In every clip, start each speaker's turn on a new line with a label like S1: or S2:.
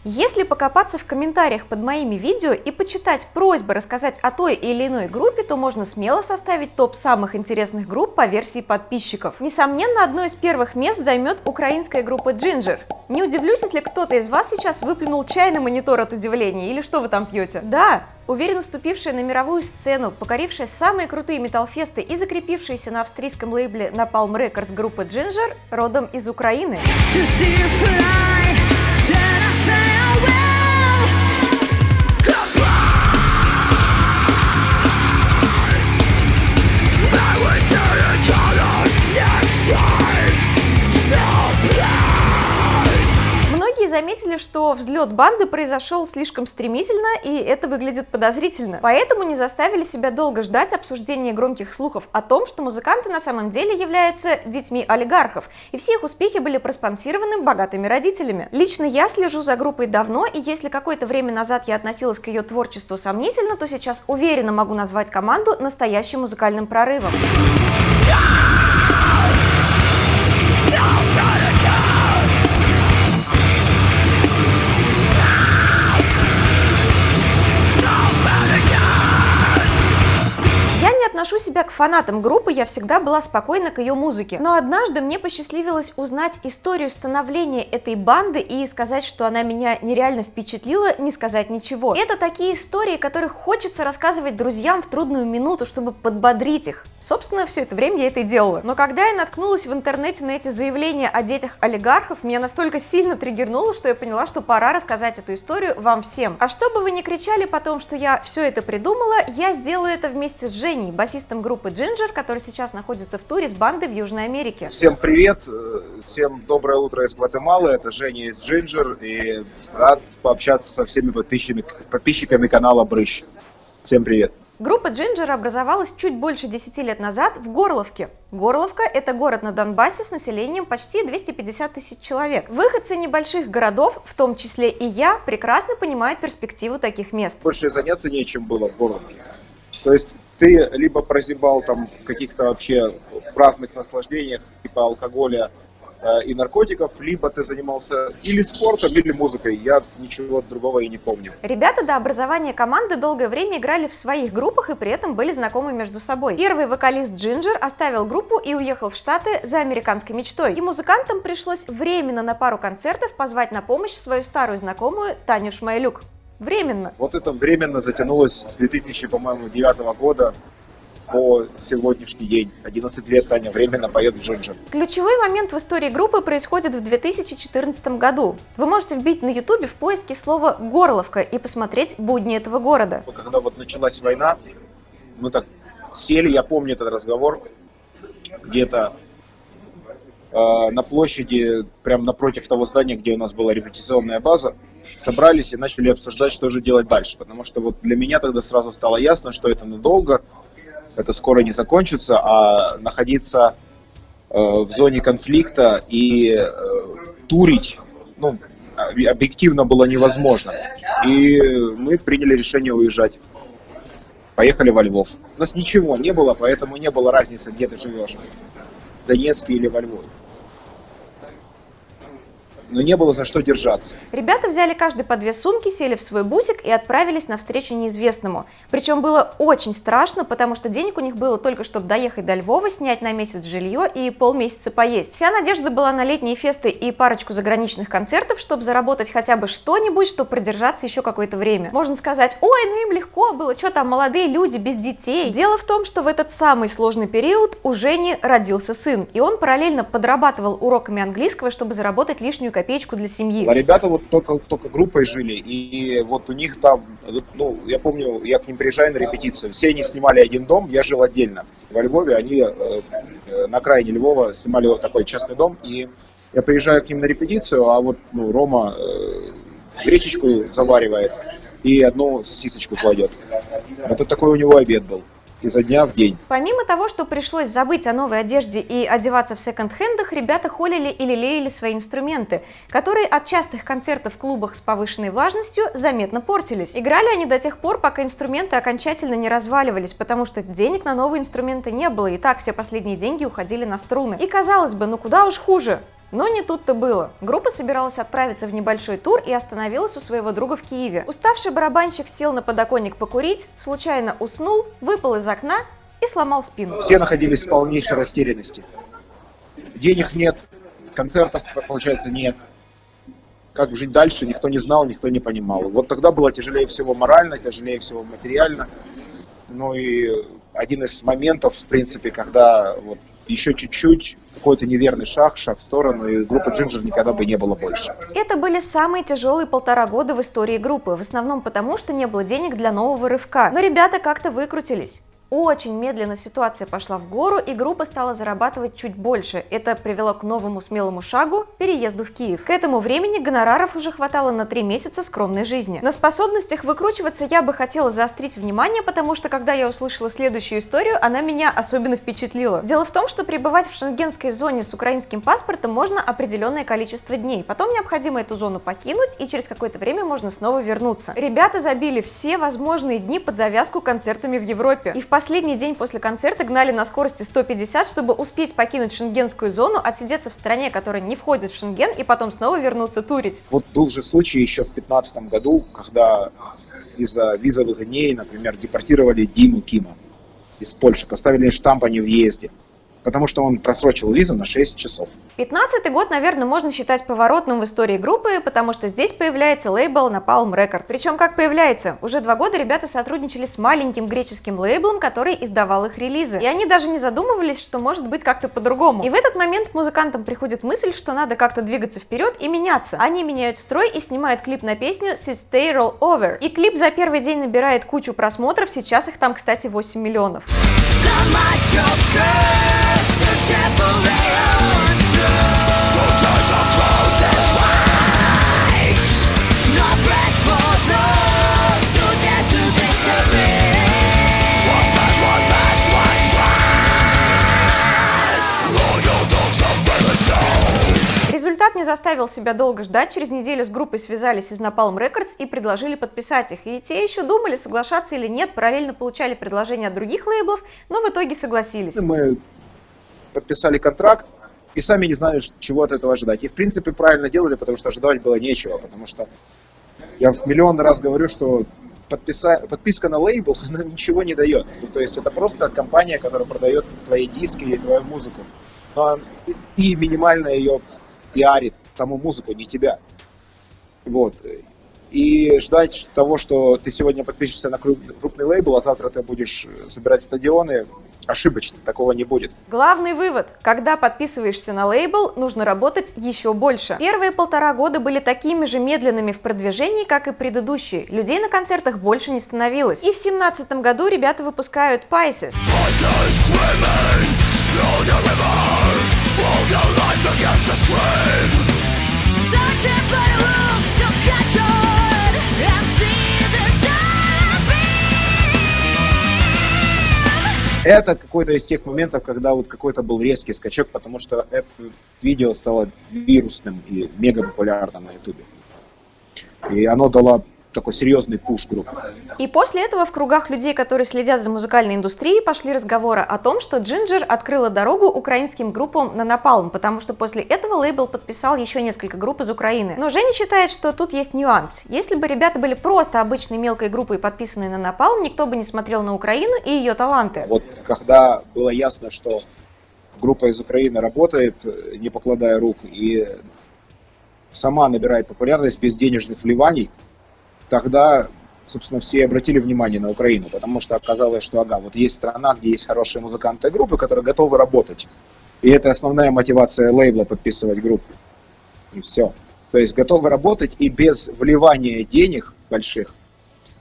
S1: Если покопаться в комментариях под моими видео и почитать просьбы рассказать о той или иной группе, то можно смело составить топ самых интересных групп по версии подписчиков. Несомненно, одно из первых мест займет украинская группа Ginger. Не удивлюсь, если кто-то из вас сейчас выплюнул чай на монитор от удивления, или что вы там пьете. Да, уверенно ступившая на мировую сцену, покорившая самые крутые металлфесты и закрепившаяся на австрийском лейбле Napalm Records группа Ginger родом из Украины. Многие заметили, что взлет банды произошел слишком стремительно, и это выглядит подозрительно. Поэтому не заставили себя долго ждать обсуждения громких слухов о том, что музыканты на самом деле являются детьми олигархов, и все их успехи были проспонсированы богатыми родителями. Лично я слежу за группой давно, и если какое-то время назад я относилась к ее творчеству сомнительно, то сейчас уверенно могу назвать команду настоящим музыкальным прорывом. Отношу себя к фанатам группы, я всегда была спокойна к ее музыке. Но однажды мне посчастливилось узнать историю становления этой банды и сказать, что она меня нереально впечатлила, не сказать ничего. Это такие истории, которых хочется рассказывать друзьям в трудную минуту, чтобы подбодрить их. Собственно, все это время я это и делала. Но когда я наткнулась в интернете на эти заявления о детях олигархов, меня настолько сильно триггернуло, что я поняла, что пора рассказать эту историю вам всем. А чтобы вы не кричали потом, что я все это придумала, я сделаю это вместе с Женей, басистом группы Ginger, который сейчас находится в туре с бандой в Южной Америке.
S2: Всем привет, всем доброе утро из Гватемалы, это Женя из Ginger, и рад пообщаться со всеми подписчиками канала Брыщ. Всем привет.
S1: Группа Ginger образовалась чуть больше 10 лет назад в Горловке. Горловка – это город на Донбассе с населением почти 250 тысяч человек. Выходцы небольших городов, в том числе и я, прекрасно понимают перспективу таких мест.
S2: Больше заняться нечем было в Горловке. То есть ты либо прозябал там в каких-то вообще праздных наслаждениях, типа алкоголя и наркотиков, либо ты занимался или спортом, или музыкой. Я ничего другого и не помню.
S1: Ребята до образования команды долгое время играли в своих группах и при этом были знакомы между собой. Первый вокалист Ginger оставил группу и уехал в Штаты за американской мечтой. И музыкантам пришлось временно на пару концертов позвать на помощь свою старую знакомую Таню Шмайлюк. Временно.
S2: Вот это временно затянулось с 2009 года по сегодняшний день. 11 лет Таня временно поет в Ginger.
S1: Ключевой момент в истории группы происходит в 2014 году. Вы можете вбить на ютубе в поиске слово «Горловка» и посмотреть будни этого города.
S2: Когда вот началась война, мы так сели, я помню этот разговор, где-то на площади, прямо напротив того здания, где у нас была репетиционная база, собрались и начали обсуждать, что же делать дальше. Потому что вот для меня тогда сразу стало ясно, что это надолго, это скоро не закончится, а находиться в зоне конфликта и турить, объективно было невозможно. И мы приняли решение уезжать. Поехали во Львов. У нас ничего не было, поэтому не было разницы, где ты живешь, в Донецке или во Львове. Но не было за что держаться.
S1: Ребята взяли каждый по 2 сумки, сели в свой бусик и отправились навстречу неизвестному. Причем было очень страшно, потому что денег у них было только, чтобы доехать до Львова, снять на месяц жилье и полмесяца поесть. Вся надежда была на летние фесты и парочку заграничных концертов, чтобы заработать хотя бы что-нибудь, чтобы продержаться еще какое-то время. Можно сказать: ой, ну им легко было, что там, молодые люди без детей. Дело в том, что в этот самый сложный период у Жени родился сын, и он параллельно подрабатывал уроками английского, чтобы заработать лишнюю копеечку для семьи.
S2: А ребята вот только группой жили, и вот у них там, я помню, я к ним приезжаю на репетицию, все они снимали один дом, я жил отдельно. Во Львове они на окраине Львова снимали вот такой частный дом, и я приезжаю к ним на репетицию, а вот Рома гречечку заваривает и одну сосисочку кладет. Вот это такой у него обед был. Изо дня в день.
S1: Помимо того, что пришлось забыть о новой одежде и одеваться в секонд-хендах, ребята холили и лелеяли свои инструменты, которые от частых концертов в клубах с повышенной влажностью заметно портились. Играли они до тех пор, пока инструменты окончательно не разваливались, потому что денег на новые инструменты не было, и так все последние деньги уходили на струны. И казалось бы, ну куда уж хуже. Но не тут-то было. Группа собиралась отправиться в небольшой тур и остановилась у своего друга в Киеве. Уставший барабанщик сел на подоконник покурить, случайно уснул, выпал из окна и сломал спину.
S2: Все находились в полнейшей растерянности. Денег нет, концертов, получается, нет. Как жить дальше, никто не знал, никто не понимал. Вот тогда было тяжелее всего морально, тяжелее всего материально. Ну и один из моментов, в принципе, когда вот еще чуть-чуть, какой-то неверный шаг в сторону, и группы Ginger никогда бы не было больше.
S1: Это были самые тяжелые 1,5 года в истории группы, в основном потому, что не было денег для нового рывка. Но ребята как-то выкрутились. Очень медленно ситуация пошла в гору, и группа стала зарабатывать чуть больше. Это привело к новому смелому шагу – переезду в Киев. К этому времени гонораров уже хватало на 3 месяца скромной жизни. На способностях выкручиваться я бы хотела заострить внимание, потому что когда я услышала следующую историю, она меня особенно впечатлила. Дело в том, что пребывать в шенгенской зоне с украинским паспортом можно определенное количество дней. Потом необходимо эту зону покинуть, и через какое-то время можно снова вернуться. Ребята забили все возможные дни под завязку концертами в Европе. И в последний день после концерта гнали на скорости 150, чтобы успеть покинуть шенгенскую зону, отсидеться в стране, которая не входит в Шенген, и потом снова вернуться турить.
S2: Вот был же случай еще в 2015 году, когда из-за визовых дней, например, депортировали Диму Кима из Польши, поставили штамп о невъезде, потому что он просрочил визу на 6 часов.
S1: 15-й год, наверное, можно считать поворотным в истории группы, потому что здесь появляется лейбл Napalm Records. Причем как появляется? Уже 2 года ребята сотрудничали с маленьким греческим лейблом, который издавал их релизы. И они даже не задумывались, что может быть как-то по-другому. И в этот момент музыкантам приходит мысль, что надо как-то двигаться вперед и меняться. Они меняют строй и снимают клип на песню Since They Roll Over. И клип за первый день набирает кучу просмотров, сейчас их там, кстати, 8 миллионов. Результат не заставил себя долго ждать. Через неделю с группой связались из Napalm Records и предложили подписать их. И те еще думали, соглашаться или нет, параллельно получали предложения от других лейблов, но в итоге согласились.
S2: Мы подписали контракт и сами не знали, чего от этого ожидать. И в принципе правильно делали, потому что ожидать было нечего. Потому что я в миллион раз говорю, что подписка на лейбл, она ничего не дает. То есть это просто компания, которая продает твои диски или твою музыку. И минимально ее пиарит, саму музыку, не тебя. Вот. И ждать того, что ты сегодня подпишешься на крупный лейбл, а завтра ты будешь собирать стадионы, ошибочно, такого не будет.
S1: Главный вывод: когда подписываешься на лейбл, нужно работать еще больше. Первые 1,5 года были такими же медленными в продвижении, как и предыдущие. Людей на концертах больше не становилось. И в 2017 году ребята выпускают Pisces.
S2: Это какой-то из тех моментов, когда вот какой-то был резкий скачок, потому что это видео стало вирусным и мега популярным на ютубе. И оно дало такой серьезный пуш группе.
S1: И после этого в кругах людей, которые следят за музыкальной индустрией, пошли разговоры о том, что Ginger открыла дорогу украинским группам на Napalm, потому что после этого лейбл подписал еще несколько групп из Украины. Но Женя считает, что тут есть нюанс. Если бы ребята были просто обычной мелкой группой, подписанной на Napalm, никто бы не смотрел на Украину и ее таланты.
S2: Вот когда было ясно, что группа из Украины работает, не покладая рук, и сама набирает популярность без денежных вливаний, тогда, собственно, все обратили внимание на Украину, потому что оказалось, что вот есть страна, где есть хорошие музыканты и группы, которые готовы работать. И это основная мотивация лейбла — подписывать группу. И все. То есть готовы работать и без вливания денег больших,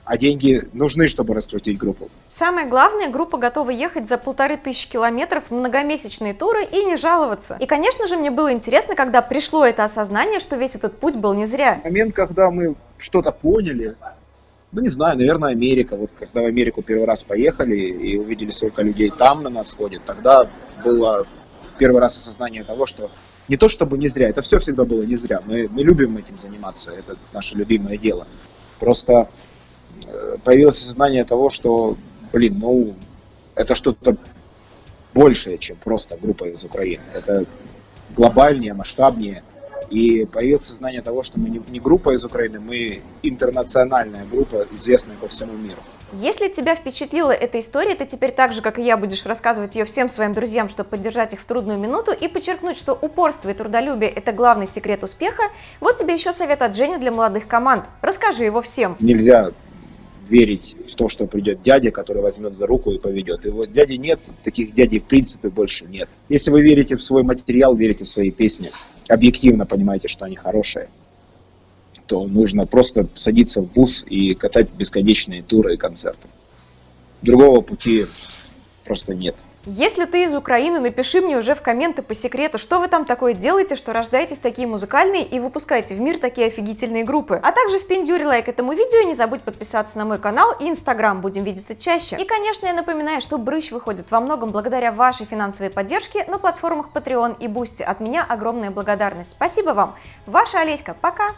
S2: а деньги нужны, чтобы раскрутить группу.
S1: Самое главное, группа готова ехать за 1500 километров в многомесячные туры и не жаловаться. И, конечно же, мне было интересно, когда пришло это осознание, что весь этот путь был не зря.
S2: Момент, когда мы что-то поняли, не знаю, наверное, Америка. Вот когда в Америку первый раз поехали и увидели, сколько людей там на нас ходит, тогда было первый раз осознание того, что не то чтобы не зря, это все всегда было не зря. Мы любим этим заниматься, это наше любимое дело. Просто появилось осознание того, что, это что-то большее, чем просто группа из Украины. Это глобальнее, масштабнее. И появилось сознание того, что мы не группа из Украины, мы интернациональная группа, известная по всему миру.
S1: Если тебя впечатлила эта история, ты теперь так же, как и я, будешь рассказывать ее всем своим друзьям, чтобы поддержать их в трудную минуту и подчеркнуть, что упорство и трудолюбие – это главный секрет успеха, вот тебе еще совет от Жени для молодых команд. Расскажи его всем.
S2: Нельзя верить в то, что придет дядя, который возьмет за руку и поведет. Его дяди нет, таких дядей в принципе больше нет. Если вы верите в свой материал, верите в свои песни, объективно понимаете, что они хорошие, то нужно просто садиться в бус и катать бесконечные туры и концерты. Другого пути просто нет.
S1: Если ты из Украины, напиши мне уже в комменты по секрету, что вы там такое делаете, что рождаетесь такие музыкальные и выпускаете в мир такие офигительные группы. А также впендюри лайк этому видео и не забудь подписаться на мой канал и Инстаграм, будем видеться чаще. И, конечно, я напоминаю, что Брыщ выходит во многом благодаря вашей финансовой поддержке на платформах Patreon и Boosty. От меня огромная благодарность. Спасибо вам. Ваша Олеська. Пока!